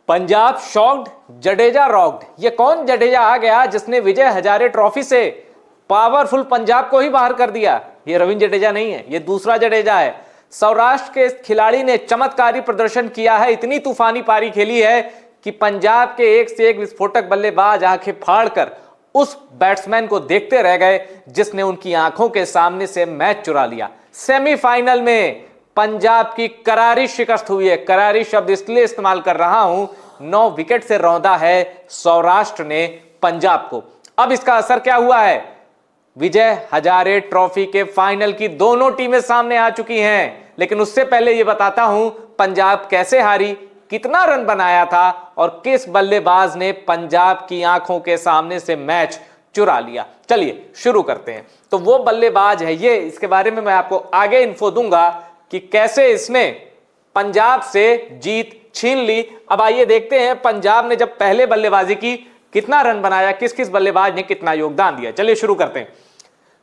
Punjab shocked, Jadeja rocked. ये कौन जडेजा आ गया जिसने विजय हजारे ट्रॉफी से पावरफुल पंजाब को ही बाहर कर दिया? ये रविंद्र जडेजा नहीं है, ये दूसरा जडेजा है। सौराष्ट्र के खिलाड़ी ने चमत्कारी प्रदर्शन किया है, इतनी तूफानी पारी खेली है कि पंजाब के एक से एक विस्फोटक बल्लेबाज आंखें फाड़कर उस बैट्समैन को देखते रह गए जिसने उनकी आंखों के सामने से मैच चुरा लिया। सेमीफाइनल में पंजाब की करारी शिकस्त हुई है। करारी शब्द इसलिए इस्तेमाल कर रहा हूं, 9 विकेट से रौंदा है सौराष्ट्र ने पंजाब को। अब इसका असर क्या हुआ है? विजय हजारे ट्रॉफी के फाइनल की दोनों टीमें सामने आ चुकी हैं। लेकिन उससे पहले यह बताता हूं पंजाब कैसे हारी, कितना रन बनाया था और किस बल्लेबाज ने पंजाब की आंखों के सामने से मैच चुरा लिया। चलिए शुरू करते हैं। तो वो बल्लेबाज है ये, इसके बारे में मैं आपको आगे इन्फो दूंगा कि कैसे इसने पंजाब से जीत छीन ली। अब आइए देखते हैं पंजाब ने जब पहले बल्लेबाजी की कितना रन बनाया, किस किस बल्लेबाज ने कितना योगदान दिया। चलिए शुरू करते हैं।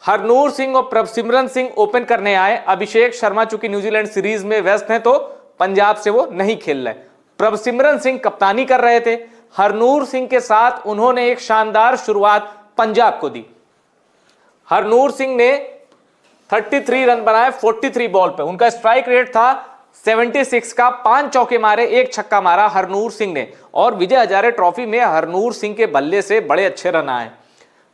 हरनूर सिंह और प्रभसिमरन सिंह ओपन करने आए। अभिषेक शर्मा चूंकि न्यूजीलैंड सीरीज में व्यस्त हैं तो पंजाब से वो नहीं खेल रहे। प्रभसिमरन सिंह कप्तानी कर रहे थे। हरनूर सिंह के साथ उन्होंने एक शानदार शुरुआत पंजाब को दी। हरनूर सिंह ने 33 रन बनाए 43 बॉल पे। उनका स्ट्राइक रेट था 76 का। 5 चौके मारे, 1 छक्का मारा हरनूर सिंह ने। और विजय हजारे ट्रॉफी में हरनूर सिंह के बल्ले से बड़े अच्छे रन आए।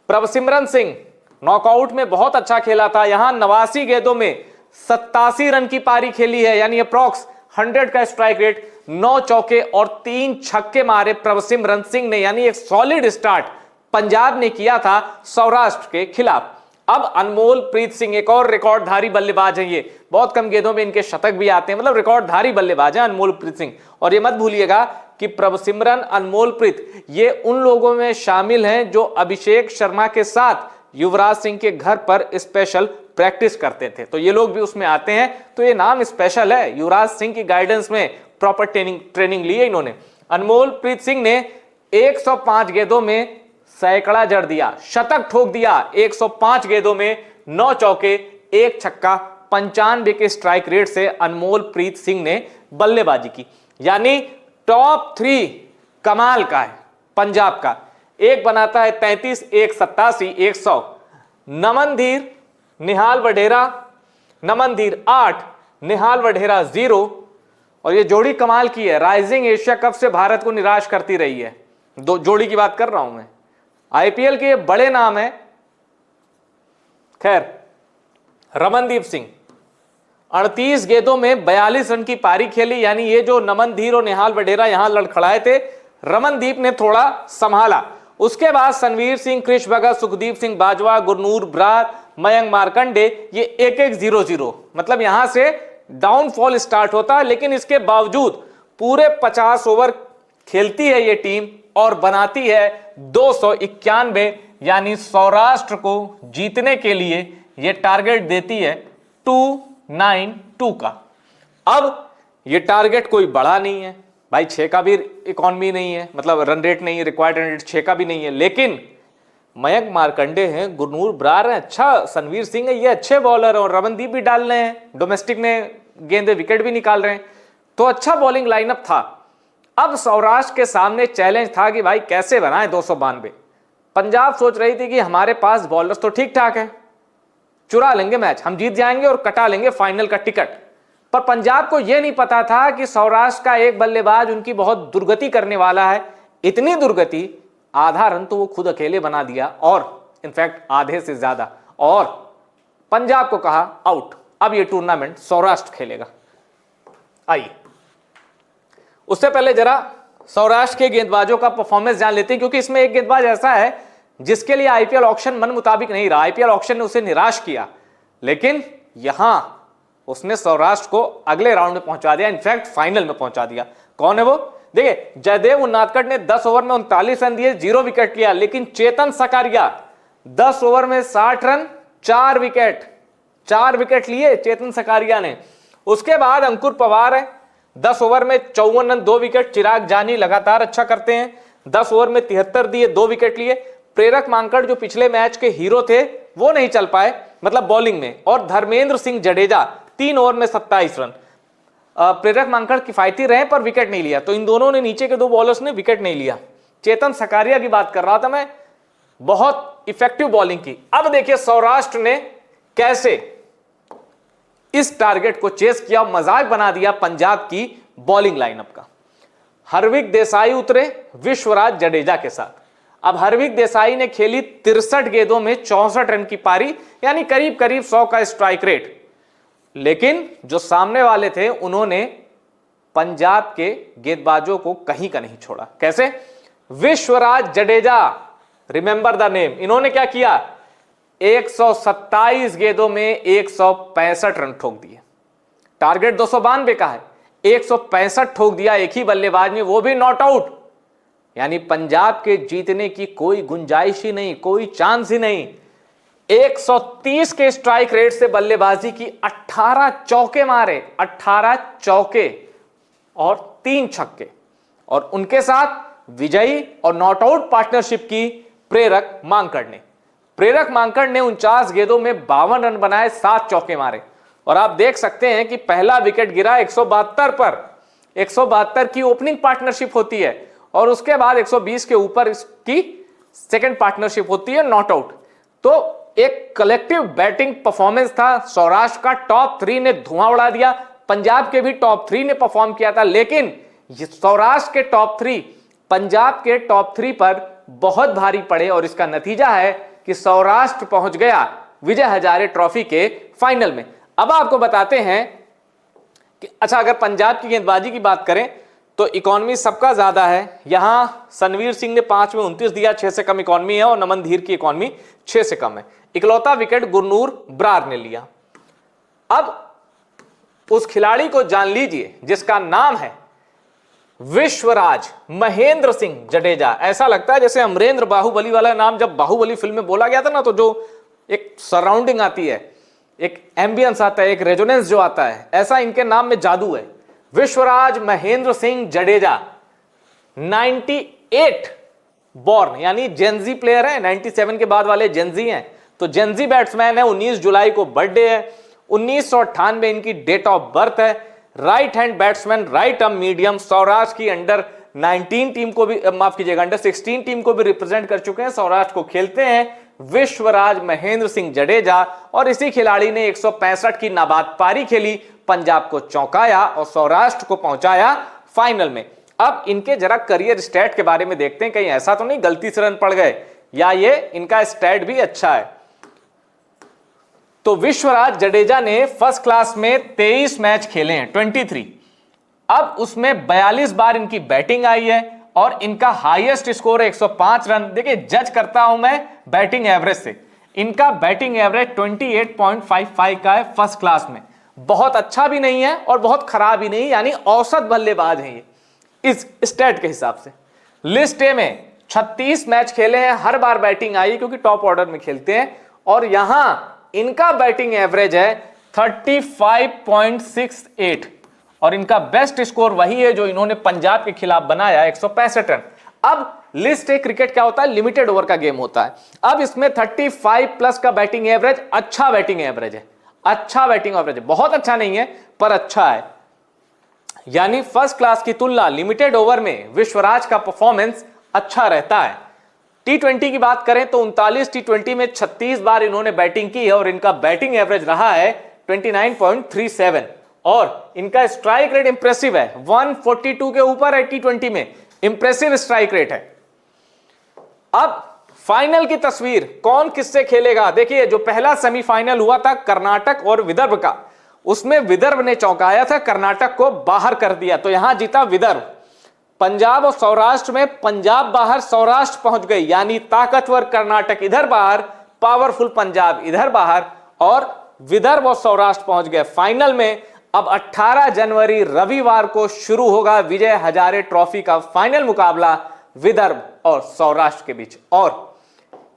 प्रभसिमरन सिंह नॉकआउट में बहुत अच्छा खेला था। यहां 89 गेंदों में 87 रन की पारी खेली है, यानी अप्रॉक्स 100 का स्ट्राइक रेट। 9 चौके और 3 छक्के मारे प्रभसिमरन सिंह ने, यानी एक सॉलिड स्टार्ट पंजाब ने किया था सौराष्ट्र के खिलाफ। अब अनमोल प्रीत सिंह एक और रिकॉर्डधारी बल्लेबाज है। ये बहुत कम गेंदों में इनके शतक भी आते हैं, मतलब रिकॉर्डधारी बल्लेबाज है अनमोल प्रीत सिंह। और ये मत भूलिएगा कि प्रभसिमरन, अनमोल प्रीत ये उन लोगों में शामिल हैं जो अभिषेक शर्मा के साथ युवराज सिंह के घर पर स्पेशल प्रैक्टिस करते थे। तो ये लोग भी उसमें आते हैं, तो ये नाम स्पेशल है। युवराज सिंह की गाइडेंस में प्रॉपर ट्रेनिंग ली है इन्होंने। अनमोल प्रीत सिंह ने 105 गेंदों में सैकड़ा जड़ दिया, शतक ठोक दिया। 105 गेंदों में 9 चौके, 1 छक्का, 95 के स्ट्राइक रेट से अनमोल प्रीत सिंह ने बल्लेबाजी की। यानी टॉप 3 कमाल का है पंजाब का। एक बनाता है 33, एक 87, एक 100। नमनधीर, निहाल वढेरा, नमनधीर 8, निहाल वढेरा 0। और ये जोड़ी कमाल की है, राइजिंग एशिया कप से भारत को निराश करती रही है। दो जोड़ी की बात कर रहा हूं मैं। आईपीएल के बड़े नाम है। खैर, रमनदीप सिंह 38 गेंदों में 42 रन की पारी खेली। यानी ये जो नमनधीर और निहाल वढेरा यहां लड़खड़ाए थे, रमनदीप ने थोड़ा संभाला। उसके बाद सनवीर सिंह, क्रिश भगत, सुखदीप सिंह बाजवा, गुरनूर ब्रार, मयंक मार्कंडे, ये 1-1-0-0, मतलब यहां से डाउनफॉल स्टार्ट होता है। लेकिन इसके बावजूद पूरे 50 ओवर खेलती है ये टीम और बनाती है 291। यानी सौराष्ट्र को जीतने के लिए ये टारगेट देती है 292 का। अब ये टारगेट कोई बड़ा नहीं है भाई, 6 का भी इकॉनमी नहीं है, मतलब रन रेट नहीं, रिक्वायर्ड रन रेट 6 का भी नहीं है। लेकिन मयंक मार्कंडे हैं, गुरनूर ब्रार हैं, अच्छा सनवीर सिंह है, ये अच्छे बॉलर हैं और रमनदीप भी डाल रहे हैं, डोमेस्टिक में गेंदे विकेट भी निकाल रहे हैं। तो अच्छा बॉलिंग लाइनअप था। अब सौराष्ट्र के सामने चैलेंज था कि भाई कैसे बनाए 292। पंजाब सोच रही थी कि हमारे पास बॉलर्स तो ठीक ठाक है, चुरा लेंगे मैच, हम जीत जाएंगे और कटा लेंगे फाइनल का टिकट। पर पंजाब को यह नहीं पता था कि सौराष्ट्र का एक बल्लेबाज उनकी बहुत दुर्गति करने वाला है। इतनी दुर्गति, आधा रन तो वो खुद अकेले बना दिया, और इनफैक्ट आधे से ज्यादा। और पंजाब को कहा आउट, अब ये टूर्नामेंट सौराष्ट्र खेलेगा। आइए उससे पहले जरा सौराष्ट्र के गेंदबाजों का परफॉर्मेंस जान लेते हैं, क्योंकि इसमें एक गेंदबाज ऐसा है जिसके लिए आईपीएल ऑक्शन मन मुताबिक नहीं रहा। आईपीएल ऑक्शन ने उसे निराश किया, लेकिन यहां उसने सौराष्ट्र को अगले राउंड में पहुंचा दिया, इनफैक्ट फाइनल में पहुंचा दिया। कौन है वो? देखिए, जयदेव उन्नादकट ने 10 ओवर में 39 रन दिए, 0 विकेट लिया। लेकिन चेतन सकारिया 10 ओवर में 60 रन, 4 विकेट लिए चेतन सकारिया ने। उसके बाद अंकुर पवार है, 10 ओवर में 54 रन, 2 विकेट। चिराग जानी लगातार अच्छा करते हैं, 10 ओवर में 73 दिए, 2 विकेट लिए। प्रेरक मांकड़ जो पिछले मैच के हीरो थे वो नहीं चल पाए, मतलब बॉलिंग में। और धर्मेंद्र सिंह जडेजा 3 ओवर में 27 रन। प्रेरक मांकड़ किफायती रहे पर विकेट नहीं लिया, तो इन दोनों ने, नीचे के दो बॉलर्स ने विकेट नहीं लिया। चेतन सकारिया की बात कर रहा था मैं, बहुत इफेक्टिव बॉलिंग की। अब देखिए सौराष्ट्र ने कैसे इस टारगेट को चेस किया, मजाक बना दिया पंजाब की बॉलिंग लाइनअप का। हार्दिक देसाई उतरे विश्वराज जडेजा के साथ। अब हार्दिक देसाई ने खेली 63 गेंदों में 64 रन की पारी, यानी करीब करीब 100 का स्ट्राइक रेट। लेकिन जो सामने वाले थे उन्होंने पंजाब के गेंदबाजों को कहीं का नहीं छोड़ा। कैसे? Vishwaraj Jadeja, remember the name, इन्होंने क्या किया, 127 गेंदों में 165 रन ठोक दिए। टारगेट 292 का है, 165 ठोक दिया एक ही बल्लेबाज ने, वो भी नॉट आउट। यानी पंजाब के जीतने की कोई गुंजाइश ही नहीं, कोई चांस ही नहीं। 130 के स्ट्राइक रेट से बल्लेबाजी की, 18 चौके मारे, 18 चौके और 3 छक्के, और उनके साथ विजयी और नॉट आउट पार्टनरशिप की प्रेरक मांकड़ ने। प्रेरक मांकड़ ने 49 गेंदों में 52 रन बनाए, 7 चौके मारे। और आप देख सकते हैं कि पहला विकेट गिरा 172 पर। 172 की ओपनिंग पार्टनरशिप होती है और उसके बाद 120 के ऊपर इसकी सेकंड पार्टनरशिप होती है, नॉट आउट। तो एक कलेक्टिव बैटिंग परफॉर्मेंस था। सौराष्ट्र का टॉप 3 ने धुआं उड़ा दिया, पंजाब के भी टॉप 3 ने परफॉर्म किया था, लेकिन सौराष्ट्र के टॉप 3 पंजाब के टॉप 3 पर बहुत भारी पड़े। और इसका नतीजा है कि सौराष्ट्र पहुंच गया विजय हजारे ट्रॉफी के फाइनल में। अब आपको बताते हैं कि अच्छा, अगर पंजाब की गेंदबाजी की बात करें तो इकॉनमी सबका ज्यादा है। यहां सनवीर सिंह ने 5 में 29 दिया, 6 से कम इकॉनमी है, और नमन धीर की इकॉनमी 6 से कम है। इकलौता विकेट गुरनूर ब्रार ने लिया। अब उस खिलाड़ी को जान लीजिए जिसका नाम है विश्वराज महेंद्र सिंह जडेजा। ऐसा लगता है जैसे अमरेंद्र बाहुबली वाला नाम जब बाहुबली फिल्म में बोला गया था ना, तो जो एक सराउंडिंग आती है, एक एम्बियंस आता है, एक रेजोनेंस जो आता है, ऐसा इनके नाम में जादू है। विश्वराज महेंद्र सिंह जडेजा 98 बॉर्न, यानी जेनजी प्लेयर है। 97 के बाद वाले जेनजी हैं, तो जेनजी बैट्समैन है। 19 जुलाई को बर्थडे है। 1998 इनकी डेट ऑफ बर्थ है। Right hand batsman, right arm medium. Saurashtra की अंडर 19 टीम को भी, माफ कीजिएगा, अंडर 16 टीम को भी रिप्रेजेंट कर चुके हैं। सौराष्ट्र को खेलते हैं विश्वराज महेंद्र सिंह जडेजा, और इसी खिलाड़ी ने 165 की नाबाद पारी खेली, पंजाब को चौंकाया और सौराष्ट्र को पहुंचाया फाइनल में। अब इनके जरा करियर स्टैट के बारे में देखते हैं, कहीं ऐसा तो नहीं गलती से रन पड़ गए, या ये इनका स्टैट भी अच्छा है। तो विश्वराज जडेजा ने फर्स्ट क्लास में 23 मैच खेले हैं, 23। अब उसमें 42 बार इनकी बैटिंग आई है और इनका हाईएस्ट स्कोर 105 रन। देखिए, जज करता हूं मैं बैटिंग एवरेज से। इनका बैटिंग एवरेज 28.55 का है फर्स्ट क्लास में। बहुत अच्छा भी नहीं है और बहुत खराब भी नहीं, यानी औसत बल्लेबाज हैं ये इस स्टैट के हिसाब से। लिस्ट ए में 36 मैच खेले हैं, हर बार बैटिंग आई क्योंकि टॉप ऑर्डर में खेलते हैं, और यहां इनका बैटिंग एवरेज है 35.68, और इनका बेस्ट स्कोर वही है जो इन्होंने पंजाब के खिलाफ बनाया, 165 रन। अब लिस्ट ए क्रिकेट क्या होता है, लिमिटेड ओवर का गेम होता है। अब इसमें 35 प्लस का बैटिंग एवरेज, अच्छा बैटिंग एवरेज है, अच्छा बैटिंग एवरेज है, बहुत अच्छा नहीं है पर अच्छा है। यानी फर्स्ट क्लास की तुलना लिमिटेड ओवर में विश्वराज का परफॉर्मेंस अच्छा रहता है। टी20 की बात करें तो 39 टी20 में 36 बार इन्होंने बैटिंग की है और इनका बैटिंग एवरेज रहा है 29.37, और इनका स्ट्राइक रेट इंप्रेसिव है, 142 के ऊपर है टी20 में, इंप्रेसिव स्ट्राइक रेट है। अब फाइनल की तस्वीर, कौन किससे खेलेगा। देखिए, जो पहला सेमीफाइनल हुआ था कर्नाटक और विदर्भ का, उसमें विदर्भ ने चौंकाया था, कर्नाटक को बाहर कर दिया, तो यहां जीता विदर्भ। पंजाब और सौराष्ट्र में पंजाब बाहर, सौराष्ट्र पहुंच गई, यानी ताकतवर कर्नाटक इधर बाहर, पावरफुल पंजाब इधर बाहर, और विदर्भ और सौराष्ट्र पहुंच गए फाइनल में। अब 18 जनवरी रविवार को शुरू होगा विजय हजारे ट्रॉफी का फाइनल मुकाबला विदर्भ और सौराष्ट्र के बीच। और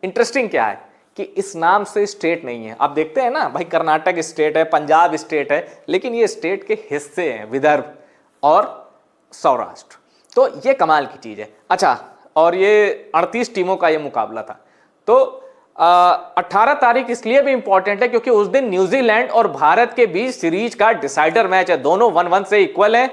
इंटरेस्टिंग क्या है कि इस नाम से स्टेट नहीं है। आप देखते हैं ना भाई, कर्नाटक स्टेट है, पंजाब स्टेट है, लेकिन ये स्टेट के हिस्से हैं विदर्भ और सौराष्ट्र, तो ये कमाल की चीज है। अच्छा, और ये 38 टीमों का ये मुकाबला था। तो 18 तारीख इसलिए भी इंपॉर्टेंट है क्योंकि उस दिन न्यूजीलैंड और भारत के बीच सीरीज का डिसाइडर मैच है। दोनों 1-1 से इक्वल है।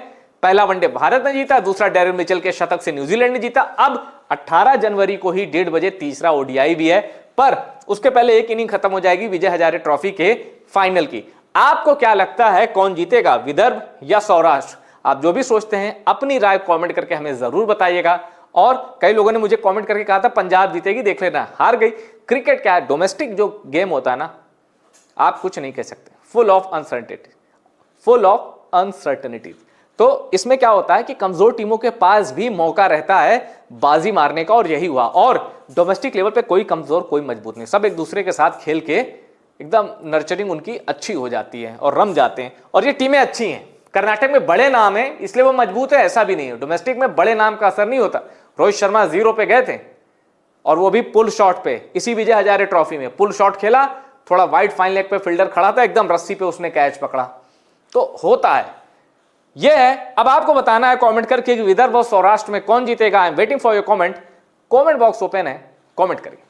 पहला वनडे भारत ने जीता, दूसरा डैरेन मिचेल के शतक से न्यूजीलैंड ने जीता। अब 18 जनवरी को ही 1:30 बजे तीसरा ओडीआई भी है, पर उसके पहले एक इनिंग खत्म हो जाएगी विजय हजारे ट्रॉफी के फाइनल की। आपको क्या लगता है कौन जीतेगा, विदर्भ या सौराष्ट्र? आप जो भी सोचते हैं अपनी राय कमेंट करके हमें जरूर बताइएगा। और कई लोगों ने मुझे कमेंट करके कहा था पंजाब जीतेगी, देख लेना हार गई। क्रिकेट क्या है, डोमेस्टिक जो गेम होता है ना, आप कुछ नहीं कह सकते, फुल ऑफ अनसर्टेनिटी। तो इसमें क्या होता है कि कमजोर टीमों के पास भी मौका रहता है बाजी मारने का, और यही हुआ। और डोमेस्टिक लेवल पे कोई कमजोर कोई मजबूत नहीं, सब एक दूसरे के साथ खेल के एकदम नर्चरिंग उनकी अच्छी हो जाती है और रम जाते हैं, और ये टीमें अच्छी हैं। कर्नाटक में बड़े नाम है इसलिए वो मजबूत है, ऐसा भी नहीं है। डोमेस्टिक में बड़े नाम का असर नहीं होता। रोहित शर्मा 0 पे गए थे, और वो भी पुल शॉट पे, इसी विजय हजारे ट्रॉफी में पुल शॉट खेला, थोड़ा वाइड फाइन लेग पे फील्डर खड़ा था, एकदम रस्सी पे उसने कैच पकड़ा। तो होता है, यह है। अब आपको बताना है कमेंट करके कि विदर्भ और सौराष्ट्र में कौन जीतेगा। I am waiting for your comment. Comment box open है, कमेंट करिए।